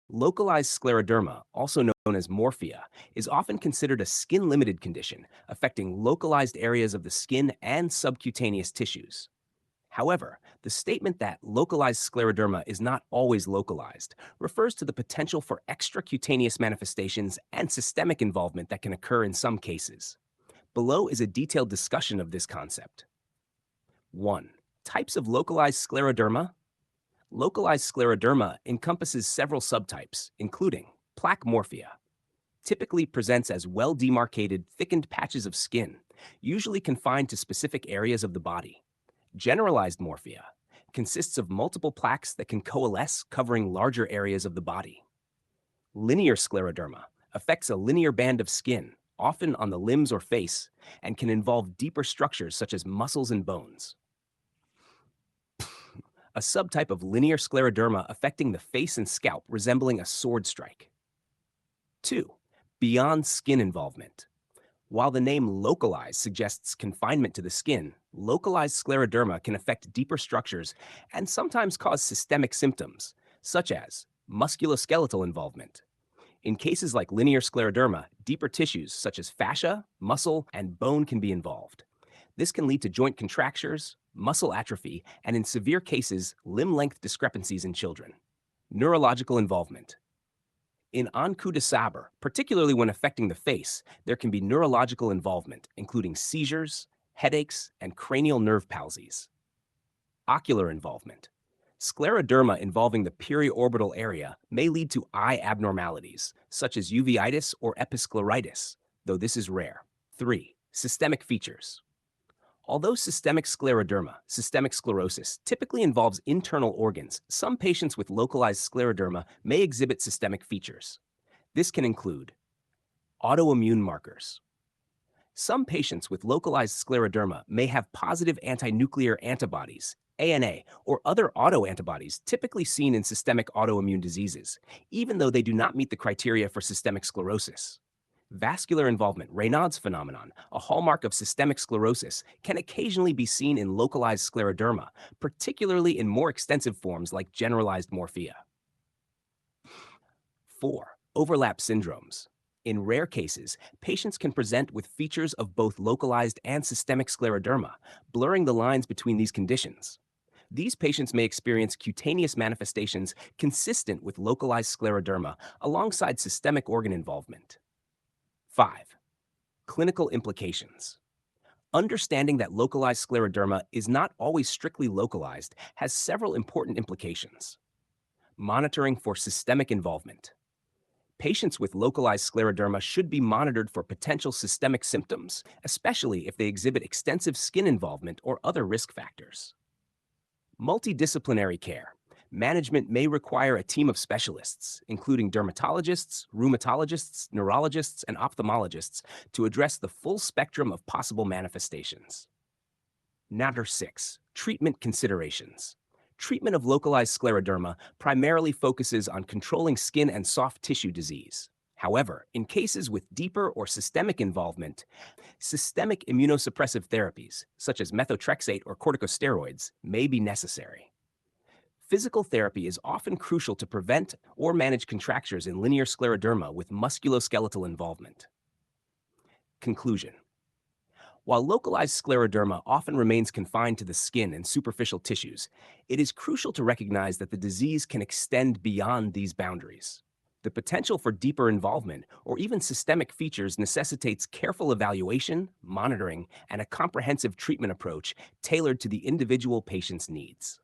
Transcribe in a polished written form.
Localized scleroderma, also known as morphea, is often considered a skin-limited condition affecting localized areas of the skin and subcutaneous tissues. However, the statement that localized scleroderma is not always localized refers to the potential for extracutaneous manifestations and systemic involvement that can occur in some cases. Below is a detailed discussion of this concept. 1. Types of localized scleroderma. Localized scleroderma encompasses several subtypes, including plaque morphea. Typically presents as well-demarcated, thickened patches of skin, usually confined to specific areas of the body. Generalized morphea consists of multiple plaques that can coalesce, covering larger areas of the body. Linear scleroderma affects a linear band of skin, often on the limbs or face, and can involve deeper structures such as muscles and bones. A subtype of linear scleroderma affecting the face and scalp, resembling a sword strike. 2. Beyond skin involvement. While the name localized suggests confinement to the skin, localized scleroderma can affect deeper structures and sometimes cause systemic symptoms, such as musculoskeletal involvement. In cases like linear scleroderma, deeper tissues such as fascia, muscle, and bone can be involved. This can lead to joint contractures, muscle atrophy, and in severe cases, limb length discrepancies in children. Neurological involvement. In en-coup de sabre, particularly when affecting the face, there can be neurological involvement, including seizures, headaches, and cranial nerve palsies. Ocular involvement. Scleroderma involving the periorbital area may lead to eye abnormalities, such as uveitis or episcleritis, though this is rare. 3. Systemic features. Although systemic scleroderma, systemic sclerosis, typically involves internal organs, some patients with localized scleroderma may exhibit systemic features. This can include autoimmune markers. Some patients with localized scleroderma may have positive anti-nuclear antibodies, ANA, or other autoantibodies typically seen in systemic autoimmune diseases, even though they do not meet the criteria for systemic sclerosis. Vascular involvement, Raynaud's phenomenon, a hallmark of systemic sclerosis, can occasionally be seen in localized scleroderma, particularly in more extensive forms like generalized morphea. 4. Overlap syndromes. In rare cases, patients can present with features of both localized and systemic scleroderma, blurring the lines between these conditions. These patients may experience cutaneous manifestations consistent with localized scleroderma alongside systemic organ involvement. 5. Clinical implications. Understanding that localized scleroderma is not always strictly localized has several important implications. Monitoring for systemic involvement. Patients with localized scleroderma should be monitored for potential systemic symptoms, especially if they exhibit extensive skin involvement or other risk factors. Multidisciplinary care. Management may require a team of specialists, including dermatologists, rheumatologists, neurologists, and ophthalmologists, to address the full spectrum of possible manifestations. Number 6. Treatment considerations. Treatment of localized scleroderma primarily focuses on controlling skin and soft tissue disease. However, in cases with deeper or systemic involvement, systemic immunosuppressive therapies, such as methotrexate or corticosteroids, may be necessary. Physical therapy is often crucial to prevent or manage contractures in linear scleroderma with musculoskeletal involvement. Conclusion. While localized scleroderma often remains confined to the skin and superficial tissues, it is crucial to recognize that the disease can extend beyond these boundaries. The potential for deeper involvement or even systemic features necessitates careful evaluation, monitoring, and a comprehensive treatment approach tailored to the individual patient's needs.